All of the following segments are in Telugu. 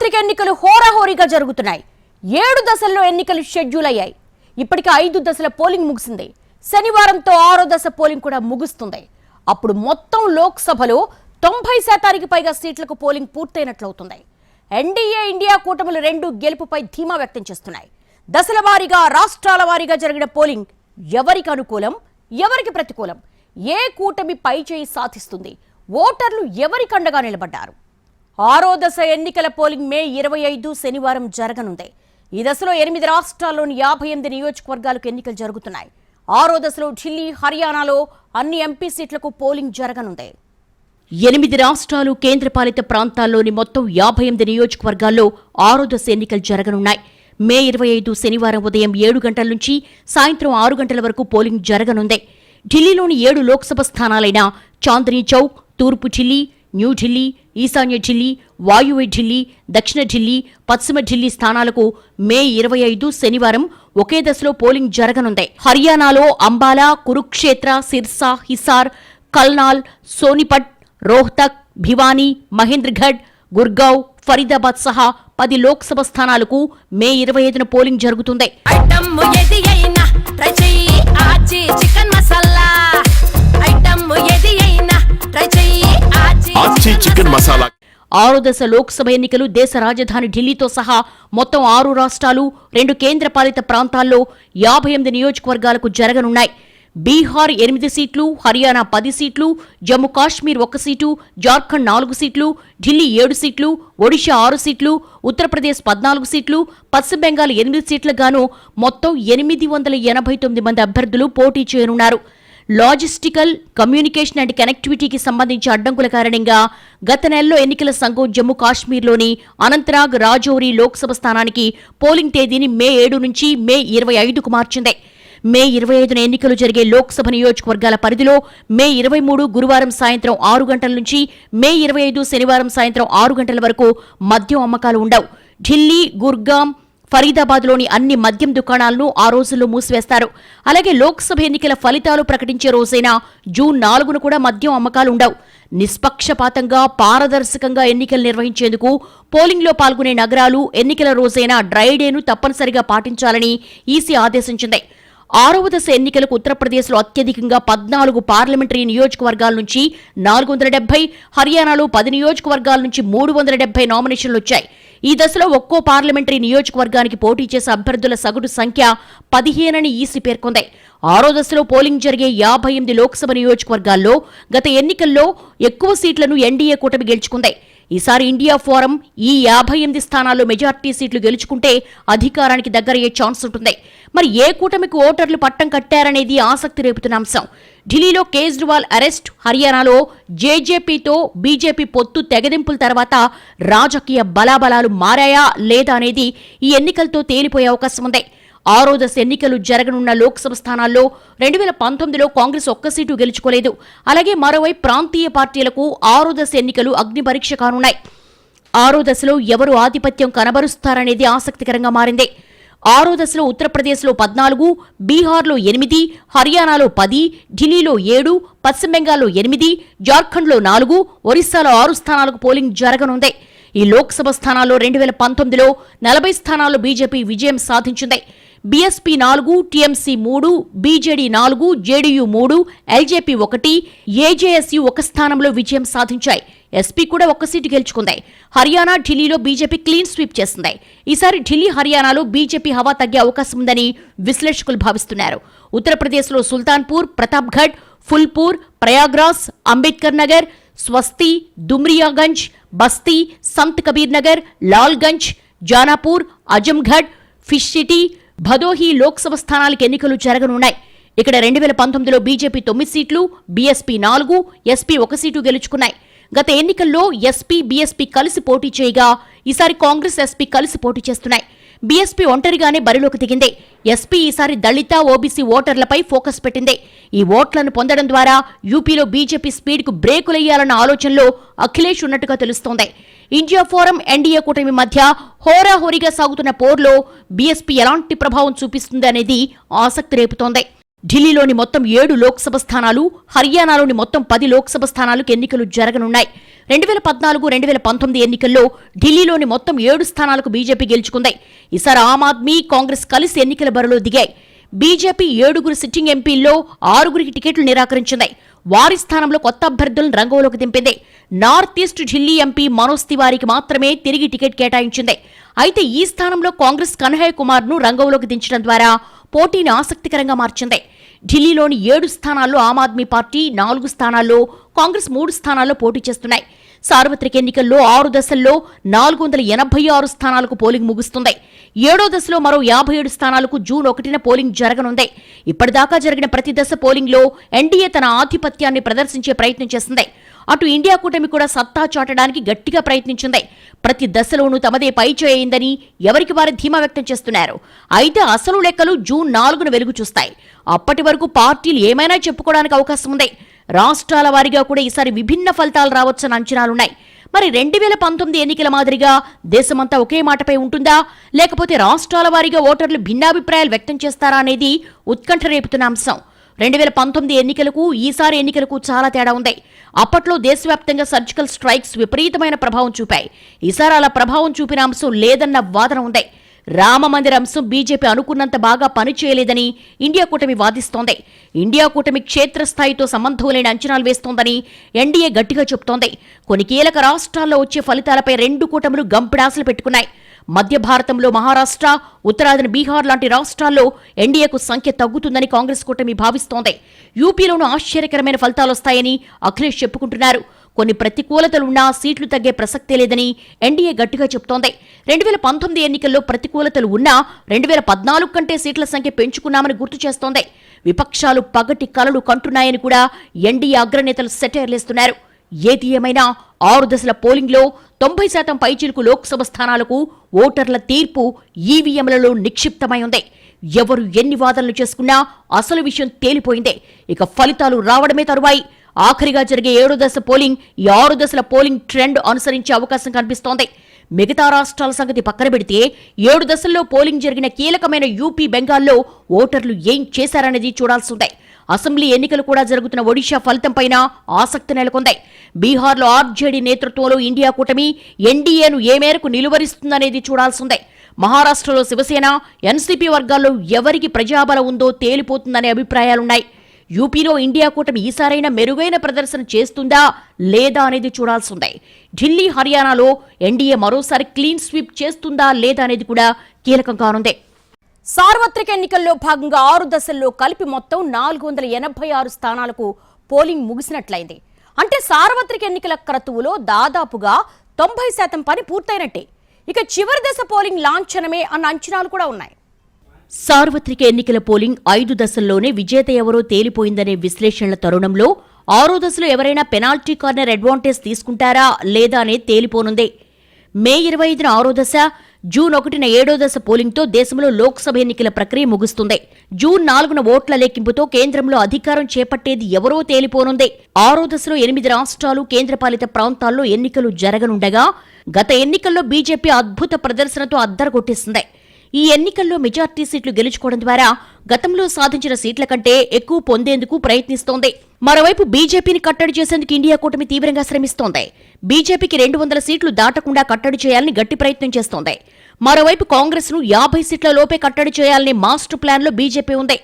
సార్వత్రిక ఎన్నికలు హోరాహోరీగా జరుగుతున్నాయి. 7 దశల్లో ఎన్నికలు షెడ్యూల్ అయ్యాయి. ఇప్పటికే 5 దశల పోలింగ్ ముగిసింది. శనివారంతో 6వ దశ పోలింగ్ కూడా ముగుస్తుంది. అప్పుడు మొత్తం లోక్సభలో 90% పైగా సీట్లకు పోలింగ్ పూర్తయినట్లవుతుంది. ఎన్డీఏ ఇండియా కూటములు రెండు గెలుపుపై ధీమా వ్యక్తం చేస్తున్నాయి. దశల వారీగా రాష్ట్రాల వారీగా జరిగిన పోలింగ్ ఎవరికి అనుకూలం, ఎవరికి ప్రతికూలం, ఏ కూటమి పై చేయి సాధిస్తుంది, ఓటర్లు ఎవరికి అండగా నిలబడ్డారు? 6వ దశ ఎన్నికల పోలింగ్ మే 25 శనివారం జరగనుంది. ఈ దశలో 8 రాష్ట్రాల్లోని 58 నియోజకవర్గాలకు ఎన్నికలు జరుగుతున్నాయి. 6వ దశలో ఢిల్లీ, హర్యానాలో అన్ని ఎంపీ సీట్లకు పోలింగ్ జరగనుంది. 8 రాష్ట్రాలు, కేంద్రపాలిత ప్రాంతాల్లోని మొత్తం 58 నియోజకవర్గాల్లో 6వ దశ ఎన్నికలు జరగనున్నాయి. మే 25 శనివారం ఉదయం 7 గంటల నుంచి సాయంత్రం 6 గంటల వరకు పోలింగ్ జరగనుంది. ఢిల్లీలోని 7 లోక్సభ స్థానాలైన చాందనీ చౌక్, తూర్పు ఢిల్లీ, న్యూఢిల్లీ, ఈశాన్య ఢిల్లీ, వాయువ్య ఢిల్లీ, దక్షిణ ఢిల్లీ, పశ్చిమ ఢిల్లీ స్థానాలకు మే 25 శనివారం ఒకే దశలో పోలింగ్ జరగనుంది. హర్యానాలో అంబాలా, కురుక్షేత్ర, సిర్సా, హిసార్, కల్నాల్, సోనిపట్, రోహ్తక్, భివానీ, మహేంద్రఘడ్, గుర్గావ్, ఫరీదాబాద్ సహా 10 లోక్సభ స్థానాలకు మే 25న పోలింగ్ జరుగుతుంది. 6వ దశ లోక్సభ ఎన్నికలు దేశ రాజధాని ఢిల్లీతో సహా మొత్తం 6 రాష్ట్రాలు, 2 కేంద్రపాలిత ప్రాంతాల్లో 58 నియోజకవర్గాలకు జరగనున్నాయి. బీహార్ 8 సీట్లు, హర్యానా 10 సీట్లు, జమ్మూ కాశ్మీర్ 1 సీటు, జార్ఖండ్ 4 సీట్లు, ఢిల్లీ 7 సీట్లు, ఒడిషా 6 సీట్లు, ఉత్తరప్రదేశ్ 14 సీట్లు, పశ్చిమ బెంగాల్ 8 సీట్లుగాను మొత్తం 889 మంది అభ్యర్థులు పోటీ చేయనున్నారు. లాజిస్టికల్, కమ్యూనికేషన్ అండ్ కనెక్టివిటీకి సంబంధించి అడ్డంకుల కారణంగా గత నెలలో ఎన్నికల సంఘం జమ్మూ కాశ్మీర్లోని అనంతనాగ్, రాజౌరి లోక్సభ స్థానానికి పోలింగ్ తేదీని మే 7 నుంచి మే 25కు మార్చింది. మే 25న ఎన్నికలు జరిగే లోక్సభ నియోజకవర్గాల పరిధిలో మే 23 గురువారం సాయంత్రం 6 గంటల నుంచి మే 25 శనివారం సాయంత్రం 6 గంటల వరకు మద్యం అమ్మకాలు ఉండవు. ఢిల్లీ, గుర్గాం, ఫరీదాబాద్లోని అన్ని మద్యం దుకాణాలను ఆ రోజుల్లో మూసివేస్తారు. అలాగే లోక్సభ ఎన్నికల ఫలితాలు ప్రకటించే రోజైన జూన్ 4ను కూడా మద్యం అమ్మకాలు ఉండవు. నిష్పక్షపాతంగా, పారదర్శకంగా ఎన్నికలు నిర్వహించేందుకు పోలింగ్లో పాల్గొనే నగరాలు ఎన్నికల రోజైన డ్రై డేను తప్పనిసరిగా పాటించాలని ఈసీ ఆదేశించింది. 6వ దశ ఎన్నికలకు ఉత్తరప్రదేశ్లో అత్యధికంగా 14 పార్లమెంటరీ నియోజకవర్గాల నుంచి 470, హర్యానాలో 10 నియోజకవర్గాల నుంచి 370 నామినేషన్లు వచ్చాయి. ఈ దశలో ఒక్కో పార్లమెంటరీ నియోజకవర్గానికి పోటీ చేసే అభ్యర్థుల సగటు సంఖ్య 15 అని ఈసీ పేర్కొంది. 6వ దశలో పోలింగ్ జరిగే 58 లోక్సభ నియోజకవర్గాల్లో గత ఎన్నికల్లో ఎక్కువ సీట్లను ఎన్డీఏ కూటమి గెలుచుకుంది. ఈసారి ఇండియా ఫోరం ఈ 58 స్థానాల్లో మెజార్టీ సీట్లు గెలుచుకుంటే అధికారానికి దగ్గరయ్యే ఛాన్స్ ఉంటుంది. మరి ఏ కూటమికి ఓటర్లు పట్టం కట్టారనేది ఆసక్తి రేపుతున్న అంశం. ఢిల్లీలో కేజ్రీవాల్ అరెస్ట్, హర్యానాలో జేజేపీతో బీజేపీ పొత్తు తెగదింపుల తర్వాత రాజకీయ బలాబలాలు మారాయా లేదా అనేది ఈ ఎన్నికలతో తేలిపోయే అవకాశం ఉంది. 6వ దశ ఎన్నికలు జరగనున్న లోక్సభ స్థానాల్లో 2019లో కాంగ్రెస్ ఒక్క సీటు గెలుచుకోలేదు. అలాగే మరోవైపు ప్రాంతీయ పార్టీలకు 6వ దశ ఎన్నికలు అగ్ని పరీక్ష కానున్నాయి. 6వ దశలో ఎవరు ఆధిపత్యం కనబరుస్తారనేది ఆసక్తికరంగా మారింది. 6వ దశలో ఉత్తరప్రదేశ్లో 14, బీహార్లో 8, హర్యానాలో 10, ఢిల్లీలో 7, పశ్చిమ బెంగాల్లో 8, జార్ఖండ్లో 4, ఒరిస్సాలో 6 స్థానాలకు పోలింగ్ జరగనుంది. ఈ లోక్సభ స్థానాల్లో 2019లో 40 స్థానాల్లో బీజేపీ విజయం సాధించింది. BSP 4, TMC 3, BJD 4, JDU 3, LJP 1, ఏజేఎస్యూ 1 స్థానంలో విజయం సాధించాయి. ఎస్పీ కూడా 1 సీటు గెలుచుకుంది. హర్యానా, ఢిల్లీలో బీజేపీ క్లీన్ స్వీప్ చేసింది. ఈసారి ఢిల్లీ, హర్యానాలో బీజేపీ హవా తగ్గే అవకాశం ఉందని విశ్లేషకులు భావిస్తున్నారు. ఉత్తరప్రదేశ్లో సుల్తాన్పూర్, ప్రతాప్గఢ్, ఫుల్పూర్, ప్రయాగ్రాజ్, అంబేద్కర్ నగర్, స్వస్తి, దుమ్రియాగంజ్, బస్తీ, సంత్ కబీర్ నగర్, లాల్గంజ్, జానాపూర్, అజంఘడ్, ఫిష్ సిటీ, భదోహీ లోక్సభ స్థానాలకు ఎన్నికలు జరగనున్నాయి. ఇక్కడ 2019లో బీజేపీ 9 సీట్లు, బీఎస్పీ 4, ఎస్పీ 1 సీటు గెలుచుకున్నాయి. గత ఎన్నికల్లో ఎస్పీ, బీఎస్పీ కలిసి పోటీ చేయగా ఈసారి కాంగ్రెస్, ఎస్పీ కలిసి పోటీ చేస్తున్నాయి. బీఎస్పీ ఒంటరిగానే బరిలోకి దిగింది. ఎస్పీ ఈసారి దళిత, ఓబీసీ ఓటర్లపై ఫోకస్ పెట్టింది. ఈ ఓట్లను పొందడం ద్వారా యూపీలో బీజేపీ స్పీడ్కు బ్రేకులయ్యాలన్న ఆలోచనలో అఖిలేష్ ఉన్నట్టుగా తెలుస్తోంది. ఇండియా ఫోరం, ఎన్డీఏ కూటమి మధ్య హోరాహోరీగా సాగుతున్న పోర్లో బీఎస్పీ ఎలాంటి ప్రభావం చూపిస్తుంది అనేది ఆసక్తి రేపుతోంది. ఢిల్లీలోని మొత్తం 7 లోక్సభ స్థానాలు, హర్యానాలోని మొత్తం 10 లోక్సభ స్థానాలకు ఎన్నికలు జరగనున్నాయి. 2014-2019 ఎన్నికల్లో ఢిల్లీలోని మొత్తం 7 స్థానాలకు బీజేపీ గెలుచుకుంది. ఈసారి ఆమ్ ఆద్మీ, కాంగ్రెస్ కలిసి ఎన్నికల బరిలో దిగాయి. బీజేపీ 7 సిట్టింగ్ ఎంపీల్లో 6 టికెట్లు నిరాకరించింది. వారి స్థానంలో కొత్త అభ్యర్థులను రంగంలోకి దింపింది. North east Delhi MP Manoj తివారీకి మాత్రమే తిరిగి టికెట్ కేటాయించింది. అయితే ఈ స్థానంలో కాంగ్రెస్ కన్హయ్య కుమార్ ను రంగంలోకి దించడం ద్వారా పోటీని ఆసక్తికరంగా మార్చింది. ఢిల్లీలోని 7 స్థానాల్లో ఆమ్ ఆద్మీ పార్టీ, 4 స్థానాల్లో కాంగ్రెస్ 3 స్థానాల్లో పోటీ చేస్తున్నాయి. సార్వత్రిక ఎన్నికల్లో 6 దశల్లో 486 స్థానాలకు పోలింగ్ ముగుస్తుంది. 7వ దశలో మరో 57 స్థానాలకు జూన్ 1న పోలింగ్ జరగనుంది. ఇప్పటిదాకా జరిగిన ప్రతి దశ పోలింగ్లో ఎన్డీఏ తన ఆధిపత్యాన్ని ప్రదర్శించే ప్రయత్నం చేసింది. అటు ఇండియా కూటమి కూడా సత్తా చాటడానికి గట్టిగా ప్రయత్నించింది. ప్రతి దశలోనూ తమదే పైచేయిందని ఎవరికి వారు ధీమా వ్యక్తం చేస్తున్నారు. అయితే అసలు లెక్కలు జూన్ 4న వెలుగు చూస్తాయి. అప్పటి వరకు పార్టీలు ఏమైనా చెప్పుకోవడానికి అవకాశం ఉంది. రాష్ట్రాల వారీగా కూడా ఈసారి విభిన్న ఫలితాలు రావచ్చన్న అంచనాలున్నాయి. మరి 2019 ఎన్నికల మాదిరిగా దేశమంతా ఒకే మాటపై ఉంటుందా, లేకపోతే రాష్ట్రాల వారీగా ఓటర్లు భిన్నాభిప్రాయాలు వ్యక్తం చేస్తారా అనేది ఉత్కంఠ రేపుతున్న అంశం. 2019 ఎన్నికలకు ఈసారి ఎన్నికలకు చాలా తేడా ఉంది. అప్పట్లో దేశవ్యాప్తంగా సర్జికల్ స్ట్రైక్స్ విపరీతమైన ప్రభావం చూపాయి. ఈసారి అలా ప్రభావం చూపిన అంశం లేదన్న వాదన ఉంది. రామమందిర అంశం బీజేపీ అనుకున్నంత బాగా పనిచేయలేదని ఇండియా కూటమి వాదిస్తోంది. ఇండియా కూటమి క్షేత్రస్థాయితో సంబంధం లేని అంచనాలు వేస్తోందని ఎన్డీఏ గట్టిగా చెబుతోంది. కొన్ని కీలక రాష్ట్రాల్లో వచ్చే ఫలితాలపై 2 కూటములు గంపెడాసలు పెట్టుకున్నాయి. మధ్య భారతంలో మహారాష్ట్ర, ఉత్తరాదిన బీహార్ లాంటి రాష్ట్రాల్లో ఎన్డీఏకు సంఖ్య తగ్గుతుందని కాంగ్రెస్ కూటమి భావిస్తోంది. యూపీలోనూ ఆశ్చర్యకరమైన ఫలితాలొస్తాయని అఖిలేష్ చెప్పుకుంటున్నారు. కొన్ని ప్రతికూలతలున్నా సీట్లు తగ్గే ప్రసక్తే లేదని ఎన్డీఏ గట్టిగా చెబుతోంది. 2019 ఎన్నికల్లో ప్రతికూలతలు ఉన్నా 2014 కంటే సీట్ల సంఖ్య పెంచుకున్నామని గుర్తు చేస్తోంది. విపక్షాలు పగటి కలలు కంటున్నాయని కూడా ఎన్డీఏ అగ్రనేతలు సెటైర్లేస్తున్నారు. ఏది ఏమైనా 6 దశల పోలింగ్లో 90% పైచిలుకు లోక్సభ స్థానాలకు ఓటర్ల తీర్పు ఈవీఎంలలో నిక్షిప్తమై ఉంది. ఎవరు ఎన్ని వాదనలు చేసుకున్నా అసలు విషయం తేలిపోయిందే. ఇక ఫలితాలు రావడమే తరువాయి. ఆఖరిగా జరిగే 7వ దశ పోలింగ్ ఈ 6 దశల పోలింగ్ ట్రెండ్ అనుసరించే అవకాశం కనిపిస్తోంది. మిగతా రాష్ట్రాల సంగతి పక్కన పెడితే 7 దశల్లో పోలింగ్ జరిగిన కీలకమైన యూపీ, బెంగాల్లో ఓటర్లు ఏం చేశారనేది చూడాల్సిందే. అసెంబ్లీ ఎన్నికలు కూడా జరుగుతున్న ఒడిషా ఫలితంపైన ఆసక్తి నెలకొంది. బీహార్లో ఆర్జేడీ నేతృత్వంలో ఇండియా కూటమి ఎన్డీఏను ఏ మేరకు నిలువరిస్తుందనేది చూడాల్సిందే. మహారాష్ట్రలో శివసేన, ఎన్సీపీ వర్గాల్లో ఎవరికి ప్రజాబలం ఉందో తేలిపోతుందనే అభిప్రాయాలున్నాయి. యూపీలో ఇండియా కూటమి ఈసారైనా మెరుగైన ప్రదర్శన చేస్తుందా లేదా అనేది చూడాల్సిందే. ఢిల్లీ, హర్యానాలో ఎన్డీఏ మరోసారి క్లీన్ స్వీప్ చేస్తుందా లేదా అనేది కూడా కీలకం కానుంది. సార్వత్రిక ఎన్నికల్లో భాగంగా 6 దశల్లో కలిపి మొత్తం 486 స్థానాలకు పోలింగ్ ముగిసినట్లయింది. అంటే సార్వత్రిక ఎన్నికల క్రతువులో దాదాపుగా 90% పని పూర్తయినట్టే. ఇక చివరి దశ పోలింగ్ లాంఛనమే అన్న అంచనాలు కూడా ఉన్నాయి. సార్వత్రిక ఎన్నికల పోలింగ్ 5 దశల్లోనే విజేత ఎవరో తేలిపోయిందనే విశ్లేషణల తరుణంలో 6వ దశలో ఎవరైనా పెనాల్టీ కార్నర్ అడ్వాంటేజ్ తీసుకుంటారా లేదా అనేది తేలిపోనుంది. మే 25న 6వ దశ, జూన్ 1న 7వ దశ పోలింగ్తో దేశంలో లోక్సభ ఎన్నికల ప్రక్రియ ముగుస్తుంది. జూన్ 4న ఓట్ల లెక్కింపుతో కేంద్రంలో అధికారం చేపట్టేది ఎవరో తేలిపోనుంది. 6వ దశలో 8 రాష్ట్రాలు, కేంద్రపాలిత ప్రాంతాల్లో ఎన్నికలు జరగనుండగా గత ఎన్నికల్లో బీజేపీ అద్భుత ప్రదర్శనతో అద్దరగొట్టేసింది. ఈ ఎన్నికల్లో మెజార్టీ సీట్లు గెలుచుకోవడం ద్వారా గతంలో సాధించిన సీట్ల కంటే ఎక్కువ పొందేందుకు ప్రయత్నిస్తోంది. మరోవైపు బీజేపీని కట్టడి చేసేందుకు ఇండియా కూటమి తీవ్రంగా శ్రమిస్తోంది. బీజేపీకి 200 సీట్లు దాటకుండా కట్టడి చేయాలని గట్టి ప్రయత్నం చేస్తోంది. మరోవైపు కాంగ్రెస్ ను 50 సీట్ల లోపే కట్టడి చేయాలని మాస్టర్ ప్లాన్ లో బీజేపీ ఉంది.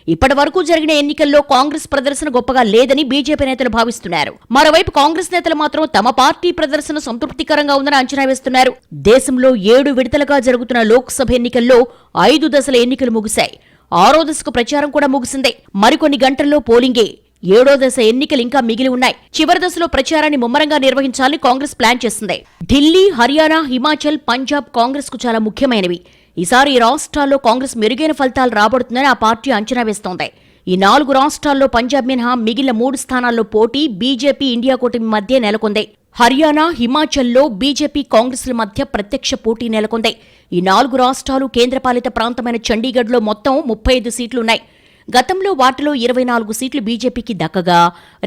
ఇప్పటి వరకు జరిగిన ఎన్నికల్లో కాంగ్రెస్ ప్రదర్శన గొప్పగా లేదని బీజేపీ నేతలు భావిస్తున్నారు. మరోవైపు కాంగ్రెస్ నేతలు మాత్రం తమ పార్టీ ప్రదర్శన సంతృప్తికరంగా ఉందని అంచనా వేస్తున్నారు. దేశంలో 7 విడతలుగా జరుగుతున్న లోక్సభ ఎన్నికల్లో 5 దశల ఎన్నికలు ముగిశాయి. 6వ దశకు ప్రచారం కూడా ముగిసింది. మరికొన్ని గంటల్లో పోలింగే. 7వ దశ ఎన్నికలు ఇంకా మిగిలి ఉన్నాయి. చివరి దశలో ప్రచారాన్ని ముమ్మరంగా నిర్వహించాలని కాంగ్రెస్ ప్లాన్ చేసింది. ఢిల్లీ, హర్యానా, హిమాచల్, పంజాబ్ కాంగ్రెస్ కు చాలా ముఖ్యమైనవి. ఈసారి ఈ రాష్ట్రాల్లో కాంగ్రెస్ మెరుగైన ఫలితాలు రాబడుతుందని ఆ పార్టీ అంచనా వేస్తోంది. ఈ 4 రాష్ట్రాల్లో పంజాబ్ మినహా మిగిలిన 3 స్థానాల్లో పోటీ బీజేపీ, ఇండియా కూటమి మధ్య నెలకొంది. హర్యానా, హిమాచల్లో బీజేపీ, కాంగ్రెస్ల మధ్య ప్రత్యక్ష పోటీ నెలకొంది. ఈ 4 రాష్ట్రాలు కేంద్రపాలిత ప్రాంతమైన చండీగఢ్లో మొత్తం 35 సీట్లున్నాయి. గతంలో వాటిలో 24 సీట్లు బీజేపీకి దక్కగా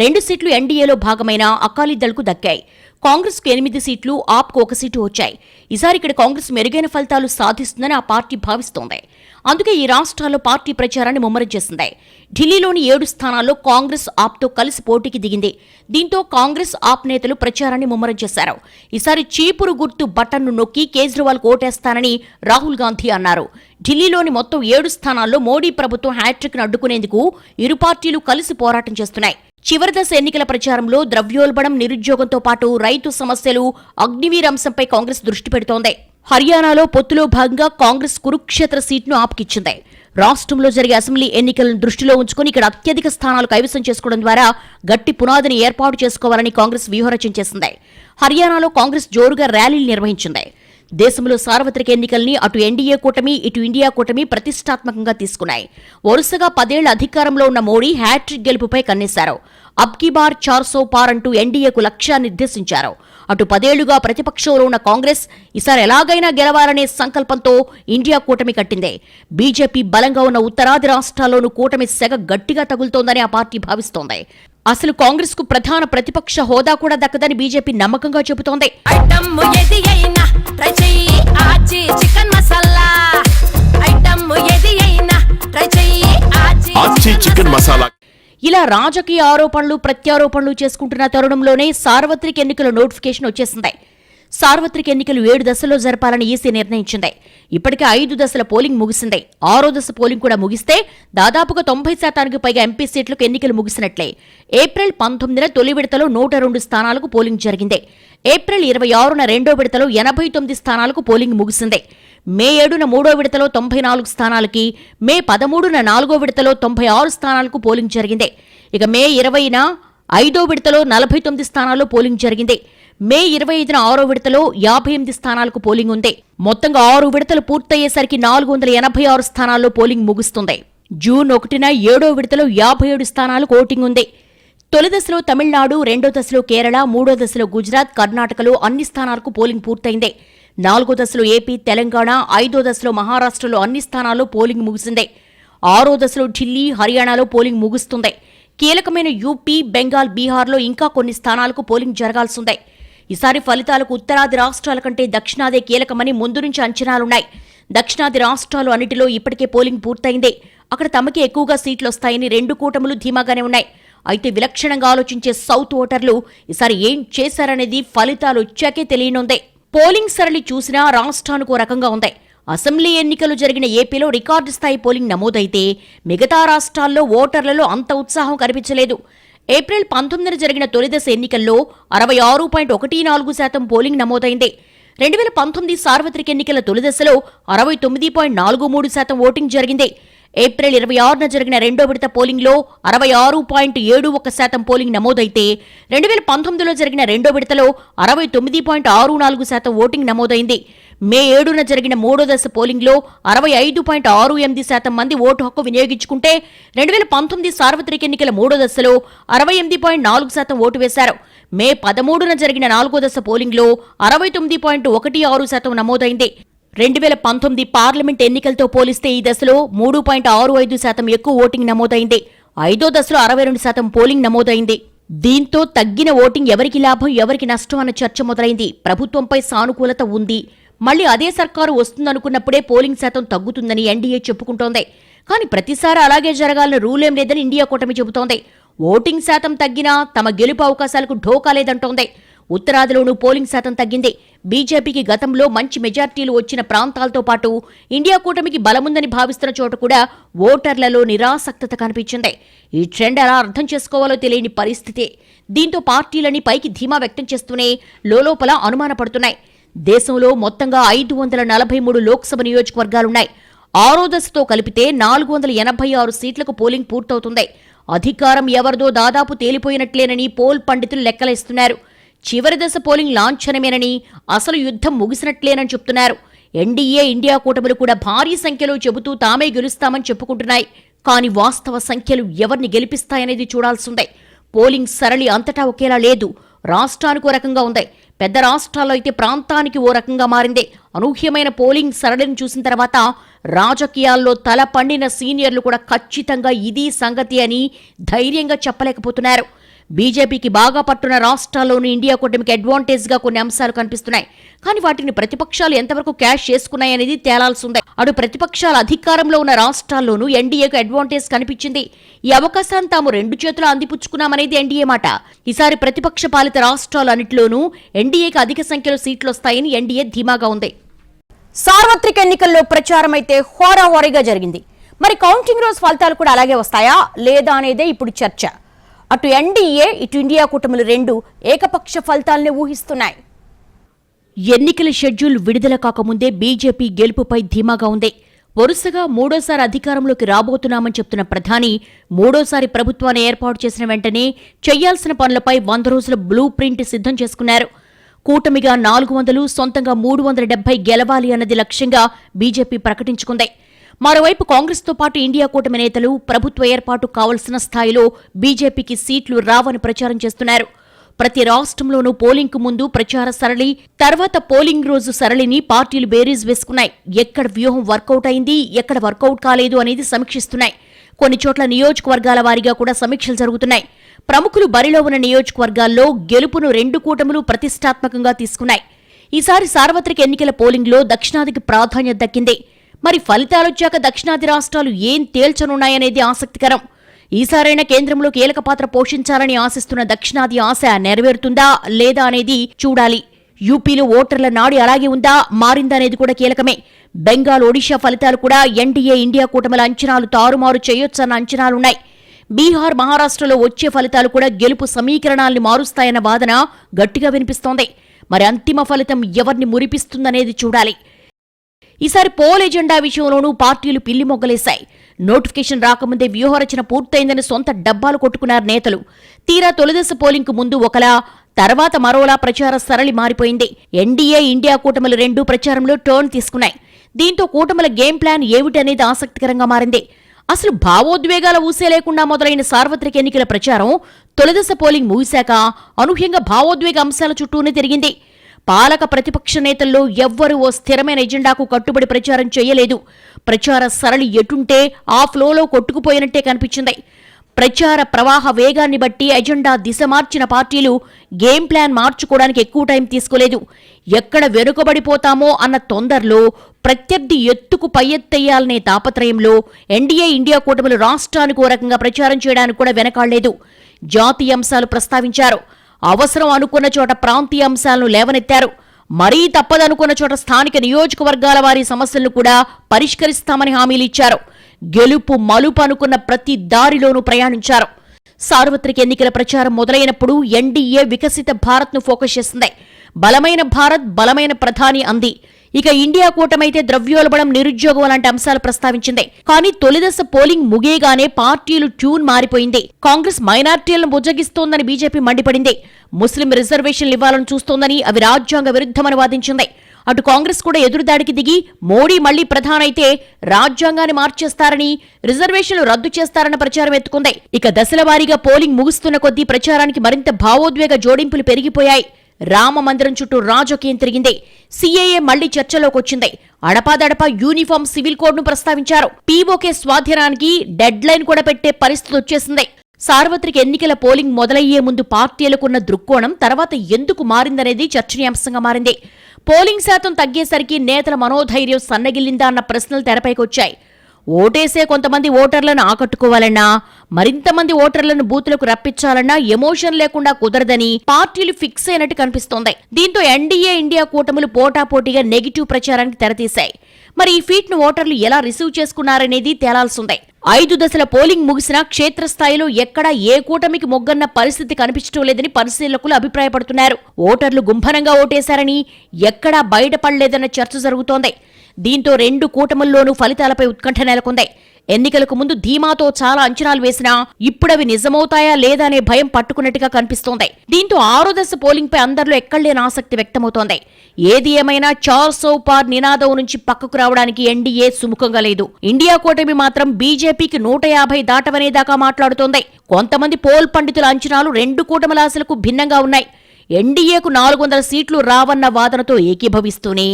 2 సీట్లు ఎన్డీఏలో భాగమైన అకాలీదళ్కు దక్కాయి. కాంగ్రెస్ కు 8 సీట్లు, ఆప్ కు 1 సీటు వచ్చాయి. ఈసారి ఇక్కడ కాంగ్రెస్ మెరుగైన ఫలితాలు సాధిస్తుందని ఆ పార్టీ భావిస్తోంది. అందుకే ఈ రాష్ట్రాల్లో పార్టీ ప్రచారాన్ని ముమ్మరం చేసింది. ఢిల్లీలోని 7 స్థానాల్లో కాంగ్రెస్ ఆప్తో కలిసి పోటీకి దిగింది. దీంతో కాంగ్రెస్ ఆప్ నేతలు ప్రచారాన్ని ముమ్మరం చేశారు. ఈసారి చీపురు గుర్తు బటన్ను నొక్కి కేజ్రీవాల్ ఓటేస్తానని రాహుల్ గాంధీ అన్నారు. ఢిల్లీలోని మొత్తం 7 స్థానాల్లో మోడీ ప్రభుత్వం హ్యాట్రిక్ను అడ్డుకునేందుకు ఇరు పార్టీలు కలిసి పోరాటం చేస్తున్నాయి. చివరి దశ ఎన్నికల ప్రచారంలో ద్రవ్యోల్బణం, నిరుద్యోగంతో పాటు రైతు సమస్యలు, అగ్నివీర్ అంశంపై కాంగ్రెస్ దృష్టి పెడుతోంది. హర్యానాలో పొత్తులో భాగంగా కాంగ్రెస్ కురుక్షేత్ర సీట్ను ఆప్కిచ్చింది. రాష్ట్రంలో జరిగే అసెంబ్లీ ఎన్నికలను దృష్టిలో ఉంచుకుని ఇక్కడ అత్యధిక స్థానాలు కైవసం చేసుకోవడం ద్వారా గట్టి పునాదిని ఏర్పాటు చేసుకోవాలని కాంగ్రెస్ వ్యూహరచన చేసింది. హర్యానాలో కాంగ్రెస్ జోరుగా ర్యాలీలు నిర్వహించింది. దేశంలో సార్వత్రిక ఎన్నికల్ని అటు ఎన్డీఏ కూటమి, ఇటు ఇండియా కూటమి ప్రతిష్టాత్మకంగా తీసుకున్నాయి. వరుసగా 10 ఏళ్ల అధికారంలో ఉన్న మోడీ హ్యాట్రిక్ గెలుపుపై కన్నేశారు. అబ్కీ బార్ 400 పార్ అంటూ ఎన్డీఏకు లక్ష్యాన్ని నిర్దేశించారు. అటు 10 ఏళ్లుగా ప్రతిపక్షంలో ఉన్న కాంగ్రెస్ ఈసారి ఎలాగైనా గెలవాలనే సంకల్పంతో ఇండియా కూటమి కట్టింది. బీజేపీ బలంగా ఉన్న ఉత్తరాది రాష్ట్రాల్లోనూ కూటమి సెగ గట్టిగా తగులుతోందని ఆ పార్టీ భావిస్తోంది. అసలు కాంగ్రెస్ కు ప్రధాన ప్రతిపక్ష హోదా కూడా దక్కదని బీజేపీ నమ్మకంగా చెబుతోంది. ఇలా రాజకీయ ఆరోపణలు, ప్రత్యారోపణలు చేసుకుంటున్న తరుణంలోనే సార్వత్రిక ఎన్నికల నోటిఫికేషన్ వచ్చేసింది. సార్వత్రిక ఎన్నికలు 7 దశల్లో జరపాలని ఈసీ నిర్ణయించింది. ఇప్పటికే 5 దశల పోలింగ్ ముగిసింది. 6వ దశ పోలింగ్ కూడా ముగిస్తే దాదాపుగా 90% పైగా ఎంపీ సీట్లకు ఎన్నికలు ముగిసినట్లే. ఏప్రిల్ 19న తొలి విడతలో 102 స్థానాలకు పోలింగ్ జరిగింది. ఏప్రిల్ 26న రెండో విడతలో 89 స్థానాలకు పోలింగ్ ముగిసింది. మే 7న మూడో విడతలో 94 స్థానాలకి, మే 13న 4వ విడతలో 96 స్థానాలకు పోలింగ్ జరిగింది. ఇక మే 20న 5వ విడతలో 49 స్థానాల్లో పోలింగ్ జరిగింది. మే 25న 6వ విడతలో 58 స్థానాలకు పోలింగ్ ఉంది. మొత్తంగా 6 విడతలు పూర్తయ్యేసరికి 486 స్థానాల్లో పోలింగ్ ముగుస్తుంది. జూన్ 1న 7వ విడతలో 57 స్థానాలకు ఓటింగ్ ఉంది. తొలి దశలో తమిళనాడు, రెండో దశలో కేరళ, మూడో దశలో గుజరాత్, కర్ణాటకలో అన్ని స్థానాలకు పోలింగ్ పూర్తయింది. 4వ దశలో ఏపీ, తెలంగాణ, 5వ దశలో మహారాష్ట్రలో అన్ని స్థానాల్లో పోలింగ్ ముగిసింది. 6వ దశలో ఢిల్లీ, హర్యానాలో పోలింగ్ ముగుస్తుంది. కీలకమైన యూపీ, బెంగాల్, బీహార్లో ఇంకా కొన్ని స్థానాలకు పోలింగ్ జరగాల్సిందే. ఈసారి ఫలితాలకు ఉత్తరాది రాష్ట్రాల కంటే దక్షిణాదే కీలకమని ముందు నుంచి అంచనాలున్నాయి. దక్షిణాది రాష్ట్రాలు అన్నిటిలో ఇప్పటికే పోలింగ్ పూర్తయింది. అక్కడ తమకే ఎక్కువగా సీట్లు వస్తాయని 2 కూటములు ధీమాగానే ఉన్నాయి. అయితే విలక్షణంగా ఆలోచించే సౌత్ ఓటర్లు ఈసారి ఏం చేశారనేది ఫలితాలు వచ్చాకే తెలియనుంది. పోలింగ్ సరళి చూసినా రాష్ట్రానికి ఓ రకంగా ఉంది. అసెంబ్లీ ఎన్నికలు జరిగిన ఏపీలో రికార్డు స్థాయి పోలింగ్ నమోదైతే మిగతా రాష్ట్రాల్లో ఓటర్లలో అంత ఉత్సాహం కనిపించలేదు. ఏప్రిల్ 19న జరిగిన తొలిదశ ఎన్నికల్లో 66.14% పోలింగ్ నమోదైంది. 2019 సార్వత్రిక ఎన్నికల తొలిదశలో 69.43% ఓటింగ్ జరిగింది. ఏప్రిల్ 26న జరిగిన రెండో విడత పోలింగ్లో 66.71% పోలింగ్ నమోదైతే 2019లో జరిగిన రెండో విడతలో 69.64% ఓటింగ్ నమోదైంది. మే 7న జరిగిన మూడో దశ పోలింగ్లో 65.68% మంది ఓటు హక్కు వినియోగించుకుంటే 2019 సార్వత్రిక ఎన్నికల మూడో దశలో 68.4% ఓటు వేశారు. మే 13న జరిగిన 4వ దశ పోలింగ్లో 69.16% నమోదైంది. 2019 పార్లమెంట్ ఎన్నికలతో పోలిస్తే ఈ దశలో 3.65% ఎక్కువ ఓటింగ్ నమోదైంది. 5వ దశలో 62% పోలింగ్ నమోదైంది. దీంతో తగ్గిన ఓటింగ్ ఎవరికి లాభం, ఎవరికి నష్టం అన్న చర్చ మొదలైంది. ప్రభుత్వంపై సానుకూలత ఉంది. మళ్లీ అదే సర్కారు వస్తుందనుకున్నప్పుడే పోలింగ్ శాతం తగ్గుతుందని ఎన్డీఏ చెప్పుకుంటోంది. కానీ ప్రతిసారి అలాగే జరగాలని రూలేం లేదని ఇండియా కూటమి చెబుతోంది. ఓటింగ్ శాతం తగ్గినా తమ గెలుపు అవకాశాలకు ఢోకా లేదంటోంది. ఉత్తరాదిలోనూ పోలింగ్ శాతం తగ్గింది. బీజేపీకి గతంలో మంచి మెజార్టీలు వచ్చిన ప్రాంతాలతో పాటు ఇండియా కూటమికి బలముందని భావిస్తున్న చోట కూడా ఓటర్లలో నిరాసక్తత కనిపించింది. ఈ ట్రెండ్ ఎలా అర్థం చేసుకోవాలో తెలియని పరిస్థితి. దీంతో పార్టీలని పైకి ధీమా వ్యక్తం చేస్తూనే లోలోపల అనుమానపడుతున్నాయి. దేశంలో మొత్తంగా 543 లోక్సభ నియోజకవర్గాలున్నాయి. 6వ దశతో కలిపితే 486 సీట్లకు పోలింగ్ పూర్తవుతుంది. అధికారం ఎవరిదో దాదాపు తేలిపోయినట్లేనని పోల్ పండితులు లెక్కలేస్తున్నారు. చివరి దశ పోలింగ్ లాంఛనమేనని, అసలు యుద్ధం ముగిసినట్లేనని చెప్తున్నారు. ఎన్డీఏ, ఇండియా కూటములు కూడా భారీ సంఖ్యలో చెబుతూ తామే గెలుస్తామని చెప్పుకుంటున్నాయి. కానీ వాస్తవ సంఖ్యలు ఎవరిని గెలిపిస్తాయనేది చూడాల్సిందే. పోలింగ్ సరళి అంతటా ఒకేలా లేదు. రాష్ట్రానికి ఓ రకంగా ఉంది. పెద్ద రాష్ట్రాల్లో అయితే ప్రాంతానికి ఓ రకంగా మారింది. అనూహ్యమైన పోలింగ్ సరళిని చూసిన తర్వాత రాజకీయాల్లో తల పండిన సీనియర్లు కూడా ఖచ్చితంగా ఇది సంగతి అని ధైర్యంగా చెప్పలేకపోతున్నారు. బీజేపీకి బాగా పట్టున్న రాష్ట్రాల్లోనూ ఇండియా కూటమికి అడ్వాంటేజ్ గా కొన్ని అంశాలు కనిపిస్తున్నాయి. కానీ వాటిని ప్రతిపక్షాలు ఎంతవరకు క్యాష్ చేసుకున్నాయనేది తేలాల్సిందే. అటు ప్రతిపక్షాలు అధికారంలో ఉన్న రాష్ట్రాల్లోనూ ఎన్డీఏకు అడ్వాంటేజ్ కనిపించింది. ఈ అవకాశాన్ని తాము రెండు చేతులు అందిపుచ్చుకున్నామనేది ఎన్డీఏ మాట. ఈసారి ప్రతిపక్ష పాలిత రాష్ట్రాలన్నింటిలోనూ ఎన్డీఏకి అధిక సంఖ్యలో సీట్లు వస్తాయని ఎన్డీఏ ధీమాగా ఉంది. సార్వత్రిక ఎన్నికల్లో ప్రచారం అయితే హోరాహోరీగా జరిగింది. మరి కౌంటింగ్ రోజు ఫలితాలు కూడా అలాగే వస్తాయా లేదా అనేదే ఇప్పుడు చర్చ. అటు ఎన్డీఏ ఇటు ఇండియా కూటములు రెండు ఏకపక్ష ఫలితాలనే ఊహిస్తున్నాయి. ఎన్నికల షెడ్యూల్ విడుదల కాకముందే బీజేపీ గెలుపుపై ధీమాగా ఉంది. వరుసగా మూడోసారి అధికారంలోకి రాబోతున్నామని చెప్తున్న ప్రధాని మూడోసారి ప్రభుత్వాన్ని ఏర్పాటు చేసిన వెంటనే చేయాల్సిన పనులపై 100 రోజుల బ్లూ ప్రింట్ సిద్ధం చేసుకున్నారు. కూటమిగా 400, సొంతంగా 370 గెలవాలి అన్నది లక్ష్యంగా బీజేపీ ప్రకటించుకుంది. మరోవైపు కాంగ్రెస్తో పాటు ఇండియా కూటమి నేతలు ప్రభుత్వ ఏర్పాటు కావలసిన స్థాయిలో బీజేపీకి సీట్లు రావని ప్రచారం చేస్తున్నారు. ప్రతి రాష్ట్రంలోనూ పోలింగ్కు ముందు ప్రచార సరళి, తర్వాత పోలింగ్ రోజు సరళిని పార్టీలు బేరీజ్ వేసుకున్నాయి. ఎక్కడ వ్యూహం వర్కౌట్ అయింది, ఎక్కడ వర్కౌట్ కాలేదు అనేది సమీక్షిస్తున్నాయి. కొన్ని చోట్ల నియోజకవర్గాల వారీగా కూడా సమీక్షలు జరుగుతున్నాయి. ప్రముఖులు బరిలో ఉన్న నియోజకవర్గాల్లో గెలుపును రెండు కూటములు ప్రతిష్టాత్మకంగా తీసుకున్నాయి. ఈసారి సార్వత్రిక ఎన్నికల పోలింగ్లో దక్షిణాదికి ప్రాధాన్యత దక్కింది. మరి ఫలితాలొచ్చాక దక్షిణాది రాష్ట్రాలు ఏం తేల్చనున్నాయనేది ఆసక్తికరం. ఈసారైనా కేంద్రంలో కీలక పాత్ర పోషించాలని ఆశిస్తున్న దక్షిణాది ఆశ నెరవేరుతుందా లేదా అనేది చూడాలి. యూపీలో ఓటర్ల నాడి అలాగే ఉందా మారిందా అనేది కూడా కీలకమే. బెంగాల్, ఒడిషా ఫలితాలు కూడా ఎన్డీఏ ఇండియా కూటమిల అంచనాలు తారుమారు చేయొచ్చన్న అంచనాలున్నాయి. బీహార్, మహారాష్ట్రలో వచ్చే ఫలితాలు కూడా గెలుపు సమీకరణాల్ని మారుస్తాయన్న వాదన గట్టిగా వినిపిస్తోంది. మరి అంతిమ ఫలితం ఎవరిని మురిపిస్తుందనేది చూడాలి. ఈసారి పోల్ ఎజెండా విషయంలోనూ పార్టీలు పిల్లి మొగ్గలేశాయి. నోటిఫికేషన్ రాకముందే వ్యూహరచన పూర్తయిందని సొంత డబ్బాలు కొట్టుకున్నారు నేతలు. తీరా తొలిదశ పోలింగ్కు ముందు ఒకలా, తర్వాత మరోలా ప్రచార సరళి మారిపోయింది. ఎన్డీఏ, ఇండియా కూటములు రెండూ ప్రచారంలో టర్న్ తీసుకున్నాయి. దీంతో కూటముల గేమ్ ప్లాన్ ఏమిటనేది ఆసక్తికరంగా మారింది. అసలు భావోద్వేగాల ఊసే లేకుండా మొదలైన సార్వత్రిక ఎన్నికల ప్రచారం తొలిదశ పోలింగ్ ముగిశాక అనూహ్యంగా భావోద్వేగ అంశాల చుట్టూనే తిరిగింది. పాలక ప్రతిపక్ష నేతల్లో ఎవ్వరూ ఓ స్థిరమైన ఎజెండాకు కట్టుబడి ప్రచారం చేయలేదు. ప్రచార సరళి ఎటుంటే ఆ ఫ్లోలో కొట్టుకుపోయినట్టే కనిపించింది. ప్రచార ప్రవాహ వేగాన్ని బట్టి ఎజెండా దిశ మార్చిన పార్టీలు గేమ్ ప్లాన్ మార్చుకోవడానికి ఎక్కువ టైం తీసుకోలేదు. ఎక్కడ వెనుకబడిపోతామో అన్న తొందరలో, ప్రత్యర్థి ఎత్తుకు పై ఎత్తేయాలనే తాపత్రయంలో ఎన్డీఏ, ఇండియా కూటములు రాష్ట్రానికి ఓ రకంగా ప్రచారం చేయడానికి కూడా వెనకాడలేదు. జాతీయ అంశాలు ప్రస్తావించారు. అవసరం అనుకున్న చోట ప్రాంతీయ అంశాలను లేవనెత్తారు. మరీ తప్పదనుకున్న చోట స్థానిక నియోజకవర్గాల వారి సమస్యలను కూడా పరిష్కరిస్తామని హామీలిచ్చారు. గెలుపు మలుపు అనుకున్న ప్రతి దారిలోనూ ప్రయాణించారు. సార్వత్రిక ఎన్నికల ప్రచారం మొదలైనప్పుడు ఎన్డీఏ వికసిత భారత్ను ఫోకస్ చేసింది. బలమైన భారత్, బలమైన ప్రధాని అంది. ఇక ఇండియా కూటమైతే ద్రవ్యోల్బణం, నిరుద్యోగం లాంటి అంశాలు ప్రస్తావించింది. కానీ తొలిదశ పోలింగ్ ముగియగానే పార్టీలు ట్యూన్ మారిపోయింది. కాంగ్రెస్ మైనార్టీలను బుజ్జగిస్తోందని బీజేపీ మండిపడింది. ముస్లిం రిజర్వేషన్లు ఇవ్వాలని చూస్తోందని, అవి రాజ్యాంగ విరుద్ధమని వాదించింది. అటు కాంగ్రెస్ కూడా ఎదురుదాడికి దిగి మోడీ మళ్లీ ప్రధానైతే రాజ్యాంగాన్ని మార్చేస్తారని, రిజర్వేషన్లు రద్దు చేస్తారన్న ప్రచారం ఎత్తుకుంది. ఇక దశల వారీగా పోలింగ్ ముగుస్తున్న కొద్దీ ప్రచారానికి మరింత భావోద్వేగ జోడింపులు పెరిగిపోయాయి. రామ మందిరం చుట్టూ రాజకీయం తిరిగింది. సీఏఏ మళ్లీ చర్చలోకొచ్చింది. అడపాదడపా యూనిఫామ్ సివిల్ కోడ్ ను ప్రస్తావించారు. పీఓకే స్వాధీనానికి డెడ్ లైన్ కూడా పెట్టే పరిస్థితి వచ్చేసింది. సార్వత్రిక ఎన్నికల పోలింగ్ మొదలయ్యే ముందు పార్టీలకున్న దృక్కోణం తర్వాత ఎందుకు మారిందనేది చర్చనీయాంశంగా మారింది. పోలింగ్ శాతం తగ్గేసరికి నేతల మనోధైర్యం సన్నగిల్లిందా అన్న ప్రశ్నలు తెరపైకొచ్చాయి. ఓటేసే కొంతమంది ఓటర్లను ఆకట్టుకోవాలన్నా, మరింతమంది ఓటర్లను బూతులకు రప్పించాలన్నా ఎమోషన్ లేకుండా కుదరదని పార్టీలు ఫిక్స్ అయినట్టు కనిపిస్తోంది. దీంతో ఎన్డీఏ, ఇండియా కూటములు పోటాపోటీగా నెగిటివ్ ప్రచారానికి తెరతీశాయి. మరి ఈ ఫీట్ ను ఓటర్లు ఎలా రిసీవ్ చేసుకున్నారనేది తేలాల్సిందే. 5 దశల పోలింగ్ ముగిసినా క్షేత్రస్థాయిలో ఎక్కడా ఏ కూటమికి మొగ్గన్న పరిస్థితి కనిపించడం లేదని పరిశీలకులు అభిప్రాయపడుతున్నారు. ఓటర్లు గుంభనంగా ఓటేశారని, ఎక్కడా బయటపడలేదన్న చర్చ జరుగుతోంది. దీంతో రెండు కూటముల్లోనూ ఫలితాలపై ఉత్కంఠ నెలకొంది. ఎన్నికలకు ముందు ధీమాతో చాలా అంచనాలు వేసినా ఇప్పుడవి నిజమవుతాయా లేదా అనే భయం పట్టుకున్నట్టుగా కనిపిస్తోంది. దీంతో 6వ దశ పోలింగ్ పై అందరిలో ఎక్కడలేని ఆసక్తి వ్యక్తమవుతోంది. ఏది ఏమైనా 400 పార్ నినాదం నుంచి పక్కకు రావడానికి ఎన్డీఏ సుముఖంగా లేదు. ఇండియా కూటమి మాత్రం బీజేపీకి 150 దాటవనేదాకా మాట్లాడుతోంది. కొంతమంది పోల్ పండితుల అంచనాలు రెండు కూటముల ఆశలకు భిన్నంగా ఉన్నాయి. ఎన్డీఏకు 400 సీట్లు రావన్న వాదనతో ఏకీభవిస్తూనే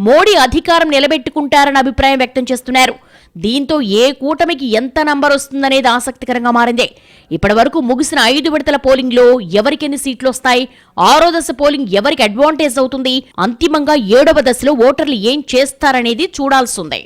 మోడీ అధికారం నిలబెట్టుకుంటారన్న అభిప్రాయం వ్యక్తం చేస్తున్నారు. దీంతో ఏ కూటమికి ఎంత నంబర్ వస్తుందనేది ఆసక్తికరంగా మారింది. ఇప్పటి వరకు ముగిసిన 5 విడతల పోలింగ్లో ఎవరికెన్ని సీట్లు వస్తాయి, 6వ దశ పోలింగ్ ఎవరికి అడ్వాంటేజ్ అవుతుంది, అంతిమంగా 7వ దశలో ఓటర్లు ఏం చేస్తారనేది చూడాల్సిందే.